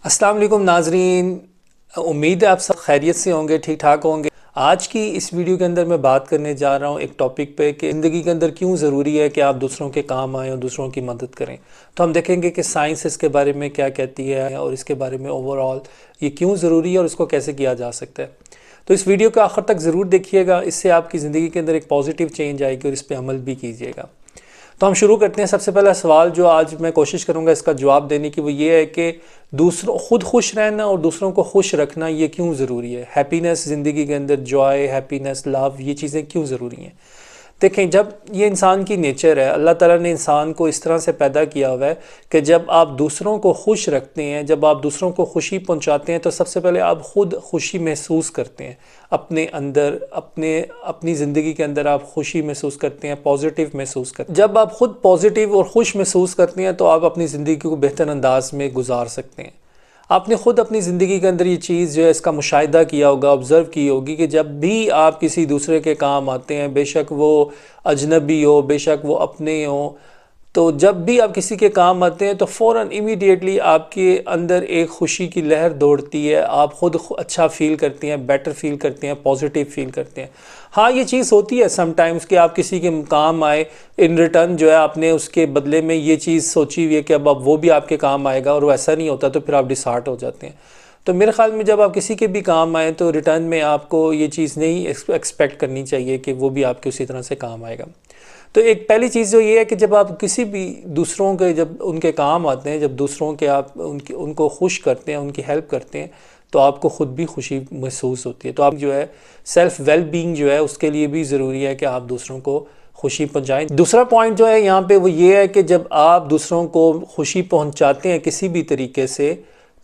अस्सलाम वालेकुम नाजरीन, उम्मीद है आप सब खैरियत से होंगे, ठीक ठाक होंगे। आज की इस वीडियो के अंदर मैं बात करने जा रहा हूँ एक टॉपिक पे कि ज़िंदगी के अंदर क्यों ज़रूरी है कि आप दूसरों के काम आएँ और दूसरों की मदद करें। तो हम देखेंगे कि साइंस इसके बारे में क्या कहती है और इसके बारे में ओवरऑल ये क्यों ज़रूरी है और इसको कैसे किया जा सकता है। तो इस वीडियो को आखिर तक ज़रूर देखिएगा, इससे आपकी ज़िंदगी के अंदर एक पॉजिटिव चेंज आएगी और इस पर अमल भी कीजिएगा। तो हम शुरू करते हैं। सबसे पहला सवाल जो आज मैं कोशिश करूंगा इसका जवाब देने की, वो ये है कि दूसरों खुद खुश रहना और दूसरों को खुश रखना ये क्यों ज़रूरी है। हैप्पीनेस ज़िंदगी के अंदर, जॉय, हैप्पीनेस, लव, ये चीज़ें क्यों ज़रूरी हैं। देखें, जब ये इंसान की नेचर है, अल्लाह ताला ने इंसान को इस तरह से पैदा किया हुआ है कि जब आप दूसरों को खुश रखते हैं, जब आप दूसरों को खुशी पहुंचाते हैं, तो सबसे पहले आप खुद खुशी महसूस करते हैं अपने अंदर, अपनी ज़िंदगी के अंदर आप खुशी महसूस करते हैं, पॉजिटिव महसूस करते हैं। जब आप खुद पॉजिटिव और खुश महसूस करते हैं तो आप अपनी ज़िंदगी को बेहतर अंदाज में गुजार सकते हैं। आपने ख़ुद अपनी ज़िंदगी के अंदर ये चीज़ जो है इसका मुशाहिदा किया होगा, ऑब्ज़र्व की होगी कि जब भी आप किसी दूसरे के काम आते हैं, बेशक वो अजनबी हो, बेशक वो अपने हो, तो जब भी आप किसी के काम आते हैं तो फ़ौरन इमीडिएटली आपके अंदर एक खुशी की लहर दौड़ती है। आप ख़ुद अच्छा फ़ील करते हैं, बेटर फ़ील करते हैं, पॉजिटिव फ़ील करते हैं। हाँ, ये चीज़ होती है समटाइम्स कि आप किसी के काम आए, इन रिटर्न जो है आपने उसके बदले में ये चीज़ सोची हुई है कि अब वो भी आपके काम आएगा, और वो ऐसा नहीं होता तो फिर आप डिसहार्ट हो जाते हैं। तो मेरे ख़्याल में जब आप किसी के भी काम आए तो रिटर्न में आपको ये चीज़ नहीं एक्सपेक्ट करनी चाहिए कि वो भी आपके उसी तरह से काम आएगा। तो एक पहली चीज़ जो ये है कि जब आप किसी भी दूसरों के, जब उनके काम आते हैं, जब दूसरों के आप उनको खुश करते हैं, उनकी हेल्प करते हैं, तो आपको ख़ुद भी खुशी महसूस होती है। तो आप जो है सेल्फ़ वेल बीइंग जो है उसके लिए भी ज़रूरी है कि आप दूसरों को खुशी पहुंचाएं। दूसरा पॉइंट जो है यहाँ पे वो ये है कि जब आप दूसरों को खुशी पहुंचाते हैं किसी भी तरीके से,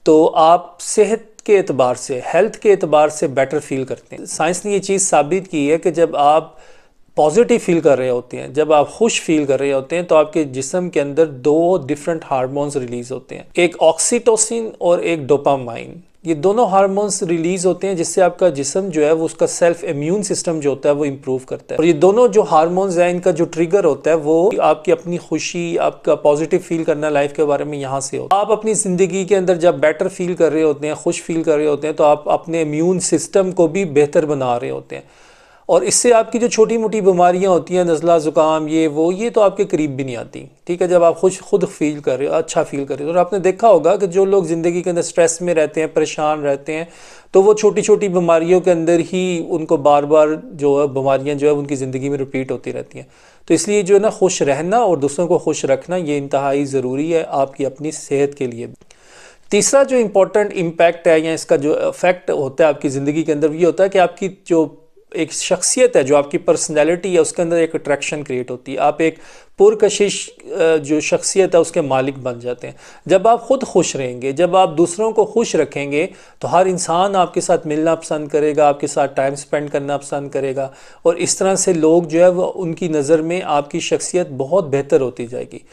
तो आप सेहत के एतबार से, हेल्थ के एतबार से बेटर फील करते हैं। साइंस ने ये चीज़ साबित की है कि जब आप पॉजिटिव फील कर रहे होते हैं, जब आप खुश फील कर रहे होते हैं, तो आपके जिस्म के अंदर दो डिफरेंट हार्मोन्स रिलीज़ होते हैं, एक ऑक्सीटोसिन और एक डोपामाइन। ये दोनों हार्मोन्स रिलीज़ होते हैं जिससे आपका जिस्म जो है वो उसका सेल्फ इम्यून सिस्टम जो होता है वो इम्प्रूव करता है। और ये दोनों जो हार्मोन्स हैं, इनका जो ट्रिगर होता है वो आपकी अपनी खुशी, आपका पॉजिटिव फील करना लाइफ के बारे में यहाँ से होता है। आप अपनी ज़िंदगी के अंदर जब बेटर फील कर रहे होते हैं, खुश फील कर रहे होते हैं, तो आप अपने इम्यून सिस्टम को भी बेहतर बना रहे होते हैं। और इससे आपकी जो छोटी मोटी बीमारियां होती हैं, नज़ला, ज़ुकाम, ये तो आपके करीब भी नहीं आती। ठीक है, जब आप खुद फील कर रहे हो, अच्छा फील कर रहे हो। और आपने देखा होगा कि जो लोग ज़िंदगी के अंदर स्ट्रेस में रहते हैं, परेशान रहते हैं, तो वो छोटी छोटी बीमारियों के अंदर ही उनको बार बार जो है बीमारियाँ जो है उनकी ज़िंदगी में रिपीट होती रहती हैं। तो इसलिए जो है ना, खुश रहना और दूसरों को खुश रखना ये इंतहाई ज़रूरी है आपकी अपनी सेहत के लिए। तीसरा जो इम्पोर्टेंट इम्पैक्ट है या इसका जो इफेक्ट होता है आपकी ज़िंदगी के अंदर, ये होता है कि आपकी जो एक शख्सियत है, जो आपकी पर्सनैलिटी है, उसके अंदर एक अट्रैक्शन क्रिएट होती है। आप एक पुरकशिश जो शख्सियत है उसके मालिक बन जाते हैं। जब आप खुद खुश रहेंगे, जब आप दूसरों को खुश रखेंगे, तो हर इंसान आपके साथ मिलना पसंद करेगा, आपके साथ टाइम स्पेंड करना पसंद करेगा, और इस तरह से लोग जो है वो उनकी नज़र में आपकी शख्सियत बहुत बेहतर होती जाएगी।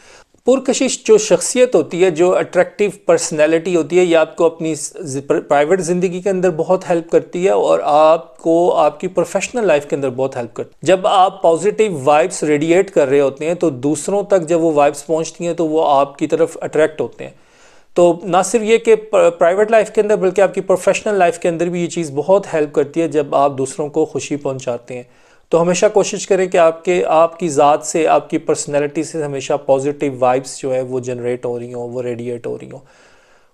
पुरकशिश जो शख्सियत होती है, जो अट्रैक्टिव पर्सनैलिटी होती है, ये आपको अपनी प्राइवेट ज़िंदगी के अंदर बहुत हेल्प करती है और आपको आपकी प्रोफेशनल लाइफ के अंदर बहुत हेल्प करती है। जब आप पॉजिटिव वाइब्स रेडिएट कर रहे होते हैं तो दूसरों तक जब वो वाइब्स पहुंचती हैं तो वो आपकी तरफ अट्रैक्ट होते हैं। तो ना सिर्फ ये कि प्राइवेट लाइफ के अंदर, बल्कि आपकी प्रोफेशनल लाइफ के अंदर भी ये चीज़ बहुत हेल्प करती है जब आप दूसरों को खुशी पहुँचाते हैं। तो हमेशा कोशिश करें कि आपकी ज़ात से, आपकी पर्सनैलिटी से हमेशा पॉजिटिव वाइब्स जो है वो जनरेट हो रही हों, वो रेडिएट हो रही हों,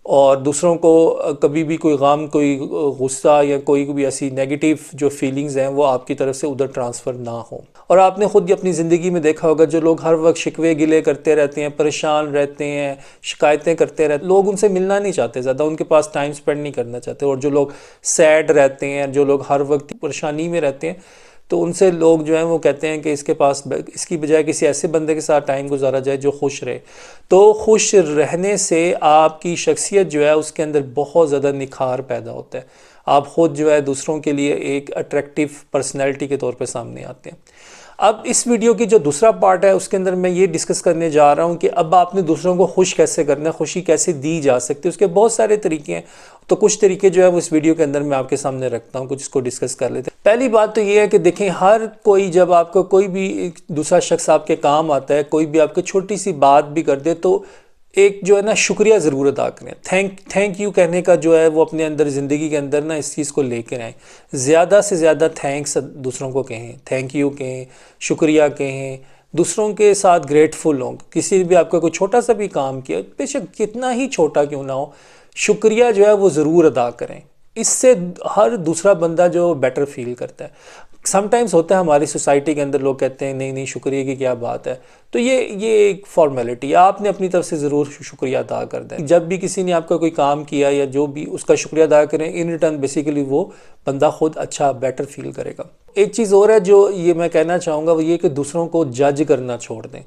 और दूसरों को कभी भी कोई गम, कोई गुस्सा या कोई भी ऐसी नेगेटिव जो फीलिंग्स हैं वो आपकी तरफ से उधर ट्रांसफ़र ना हो। और आपने ख़ुद अपनी ज़िंदगी में देखा होगा, जो लोग हर वक्त शिकवे गिले करते रहते हैं, परेशान रहते हैं, शिकायतें करते रहते हैं, लोग उनसे मिलना नहीं चाहते, ज़्यादा उनके पास टाइम स्पेंड नहीं करना चाहते। और जो लोग सैड रहते हैं, जो लोग हर वक्त परेशानी में रहते हैं, तो उनसे लोग जो हैं वो कहते हैं कि इसकी बजाय किसी ऐसे बंदे के साथ टाइम गुजारा जाए जो खुश रहे। तो खुश रहने से आपकी शख्सियत जो है उसके अंदर बहुत ज़्यादा निखार पैदा होता है। आप ख़ुद जो है दूसरों के लिए एक अट्रैक्टिव पर्सनैलिटी के तौर पे सामने आते हैं। अब इस वीडियो की जो दूसरा पार्ट है उसके अंदर मैं ये डिस्कस करने जा रहा हूँ कि अब आपने दूसरों को खुश कैसे करना है, खुशी कैसे दी जा सकती है। उसके बहुत सारे तरीके हैं, तो कुछ तरीके जो है वो इस वीडियो के अंदर मैं आपके सामने रखता हूँ, कुछ इसको डिस्कस कर लेते हैं। पहली बात तो ये है कि देखें, हर कोई, जब आपको कोई भी दूसरा शख्स आपके काम आता है, कोई भी आपको छोटी सी बात भी कर दे, तो एक जो है ना शुक्रिया ज़रूर अदा करें। थैंक यू कहने का जो है वो अपने अंदर ज़िंदगी के अंदर ना इस चीज़ को लेकर आएँ। ज़्यादा से ज़्यादा थैंक्स दूसरों को कहें, थैंक यू कहें, शुक्रिया कहें, दूसरों के साथ ग्रेटफुल हों। किसी भी आपका कोई छोटा सा भी काम किया, बेशक कितना ही छोटा क्यों ना हो, शुक्रिया जो है वो ज़रूर अदा करें। इससे हर दूसरा बंदा जो बेटर फील करता है। समटाइम्स होता है हमारी सोसाइटी के अंदर लोग कहते हैं नहीं नहीं शुक्रिया की क्या बात है, तो ये एक फॉर्मेलिटी है, आपने अपनी तरफ से ज़रूर शुक्रिया अदा कर दें। जब भी किसी ने आपका कोई काम किया या जो भी, उसका शुक्रिया अदा करें। इन रिटर्न बेसिकली वो बंदा खुद अच्छा बेटर फील करेगा। एक चीज़ और है जो ये मैं कहना चाहूँगा, वो ये कि दूसरों को जज करना छोड़ दें,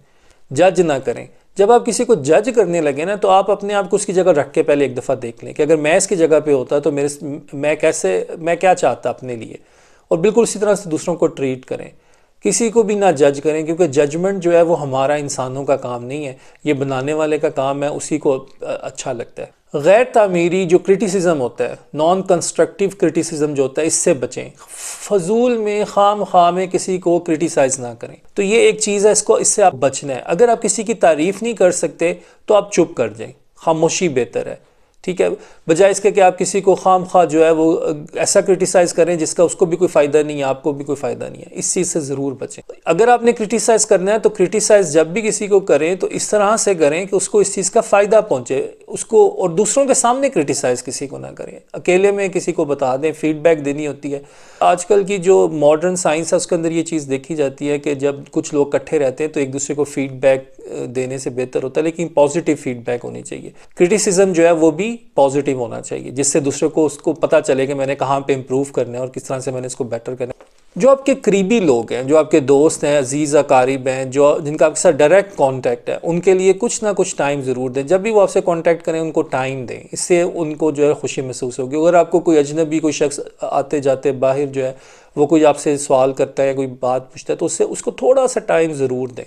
जज ना करें। जब आप किसी को जज करने लगे ना, तो आप अपने आप को उसकी जगह रख के पहले एक दफ़ा देख लें कि अगर मैं इसकी जगह पे होता तो मैं क्या चाहता अपने लिए, और बिल्कुल इसी तरह से दूसरों को ट्रीट करें। किसी को भी ना जज करें, क्योंकि जजमेंट जो है वो हमारा, इंसानों का काम नहीं है, ये बनाने वाले का काम है, उसी को अच्छा लगता है। गैर तामीरी जो क्रिटिसिज्म होता है, नॉन कंस्ट्रक्टिव क्रिटिसिज्म जो होता है, इससे बचें। फजूल में खाम खा में किसी को क्रिटिसाइज़ ना करें। तो ये एक चीज़ है, इससे आप बचना है। अगर आप किसी की तारीफ़ नहीं कर सकते तो आप चुप कर जाएं, खामोशी बेहतर है, ठीक है, बजाय इसके कि आप किसी को खाम खा जो है वो ऐसा क्रिटिसाइज़ करें जिसका उसको भी कोई फ़ायदा नहीं है, आपको भी कोई फ़ायदा नहीं है। इस चीज़ से ज़रूर बचें। अगर आपने क्रिटिसाइज़ करना है तो क्रिटिसाइज़ जब भी किसी को करें तो इस तरह से करें कि उसको इस चीज़ का फ़ायदा पहुँचे उसको, और दूसरों के सामने क्रिटिसाइज़ किसी को ना करें। अकेले में किसी को बता दें, फीडबैक देनी होती है। आजकल की जो मॉडर्न साइंस है उसके अंदर ये चीज़ देखी जाती है कि जब कुछ लोग इकट्ठे रहते हैं तो एक दूसरे को फीडबैक देने से बेहतर होता है, लेकिन पॉजिटिव फीडबैक होनी चाहिए। क्रिटिसिज्म जो है वो भी पॉजिटिव होना चाहिए, जिससे दूसरे को उसको पता चले कि मैंने कहाँ पे इम्प्रूव करना है और किस तरह से मैंने इसको बेटर करना है। जो आपके करीबी लोग हैं, जो आपके दोस्त हैं, अजीज़ अकारिब हैं, जो जिनका आपके साथ डायरेक्ट कांटेक्ट है, उनके लिए कुछ ना कुछ टाइम ज़रूर दें। जब भी वो आपसे कांटेक्ट करें उनको टाइम दें, इससे उनको जो है खुशी महसूस होगी। अगर आपको कोई अजनबी कोई शख्स आते जाते बाहर जो है वो कोई आपसे सवाल करता है, कोई बात पूछता है, तो उससे उसको थोड़ा सा टाइम ज़रूर दें,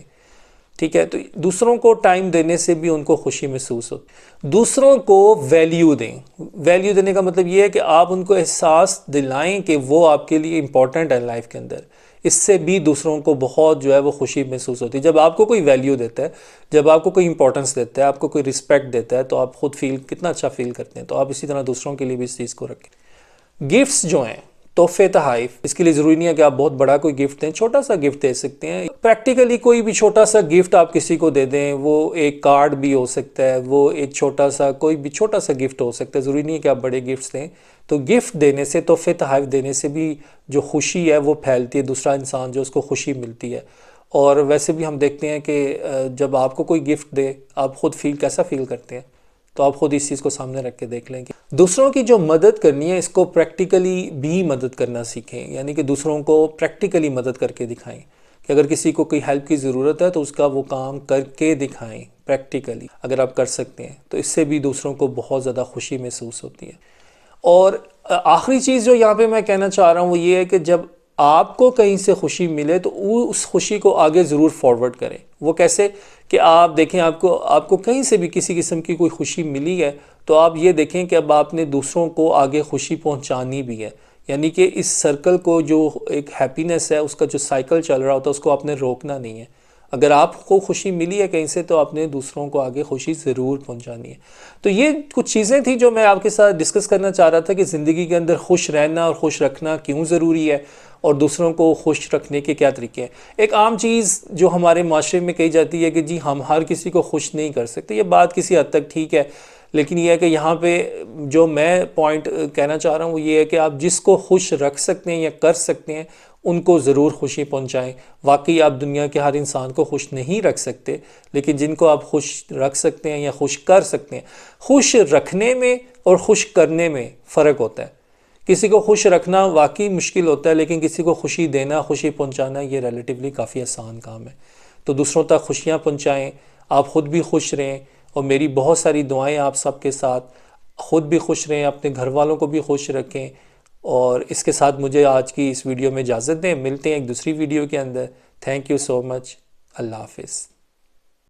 ठीक है। तो दूसरों को टाइम देने से भी उनको खुशी महसूस होती। दूसरों को वैल्यू दें। वैल्यू देने का मतलब ये है कि आप उनको एहसास दिलाएं कि वो आपके लिए इम्पॉर्टेंट है लाइफ के अंदर। इससे भी दूसरों को बहुत जो है वो खुशी महसूस होती है। जब आपको कोई वैल्यू देता है, जब आपको कोई इंपॉर्टेंस देता है, आपको कोई रिस्पेक्ट देता है, तो आप खुद कितना अच्छा फील करते हैं। तो आप इसी तरह दूसरों के लिए भी इस चीज़ को रखें। गिफ्ट्स जो हैं, तोहफे तहाइफ, इसके लिए ज़रूरी नहीं है कि आप बहुत बड़ा कोई गिफ्ट दें, छोटा सा गिफ्ट दे सकते हैं। प्रैक्टिकली कोई भी छोटा सा गिफ्ट आप किसी को दे दें, वो एक कार्ड भी हो सकता है, वो एक छोटा सा कोई भी छोटा सा गिफ्ट हो सकता है, ज़रूरी नहीं है कि आप बड़े गिफ्ट्स दें। तो गिफ्ट देने से, तोहफे तहाइफ देने से भी जो खुशी है वो फैलती है, दूसरा इंसान जो उसको खुशी मिलती है। और वैसे भी हम देखते हैं कि जब आपको कोई गिफ्ट दे, आप खुद कैसा फील करते हैं, तो आप खुद इस चीज़ को सामने रख के देख लें कि दूसरों की जो मदद करनी है, इसको प्रैक्टिकली भी मदद करना सीखें। यानी कि दूसरों को प्रैक्टिकली मदद करके दिखाएं कि अगर किसी को कोई हेल्प की ज़रूरत है तो उसका वो काम करके दिखाएं प्रैक्टिकली। अगर आप कर सकते हैं तो इससे भी दूसरों को बहुत ज़्यादा खुशी महसूस होती है। और आखिरी चीज़ जो यहाँ पे मैं कहना चाह रहा हूँ वो ये है कि जब आपको कहीं से खुशी मिले तो उस खुशी को आगे ज़रूर फॉरवर्ड करें। वो कैसे कि आप देखें, आपको कहीं से भी किसी किस्म की कोई खुशी मिली है तो आप ये देखें कि अब आपने दूसरों को आगे खुशी पहुंचानी भी है। यानी कि इस सर्कल को, जो एक हैप्पीनेस है उसका जो साइकिल चल रहा होता है, उसको आपने रोकना नहीं है। अगर आपको खुशी मिली है कहीं से तो आपने दूसरों को आगे खुशी ज़रूर पहुंचानी है। तो ये कुछ चीज़ें थी जो मैं आपके साथ डिस्कस करना चाह रहा था कि ज़िंदगी के अंदर खुश रहना और खुश रखना क्यों ज़रूरी है, और दूसरों को खुश रखने के क्या तरीके हैं। एक आम चीज़ जो हमारे माशरे में कही जाती है कि जी हम हर किसी को खुश नहीं कर सकते, ये बात किसी हद तक ठीक है, लेकिन यह है कि यहाँ पे जो मैं पॉइंट कहना चाह रहा हूँ वो ये है कि आप जिसको खुश रख सकते हैं या कर सकते हैं उनको ज़रूर खुशी पहुँचाएँ। वाकई आप दुनिया के हर इंसान को खुश नहीं रख सकते, लेकिन जिनको आप खुश रख सकते हैं या खुश कर सकते हैं। खुश रखने में और खुश करने में फ़र्क होता है। किसी को खुश रखना वाकई मुश्किल होता है, लेकिन किसी को खुशी देना, खुशी पहुंचाना, ये रिलेटिवली काफ़ी आसान काम है। तो दूसरों तक खुशियां पहुंचाएं, आप ख़ुद भी खुश रहें, और मेरी बहुत सारी दुआएं आप सबके साथ। ख़ुद भी खुश रहें, अपने घर वालों को भी खुश रखें। और इसके साथ मुझे आज की इस वीडियो में इजाज़त दें। मिलते हैं एक दूसरी वीडियो के अंदर। Thank you so much. अल्लाह हाफिज़।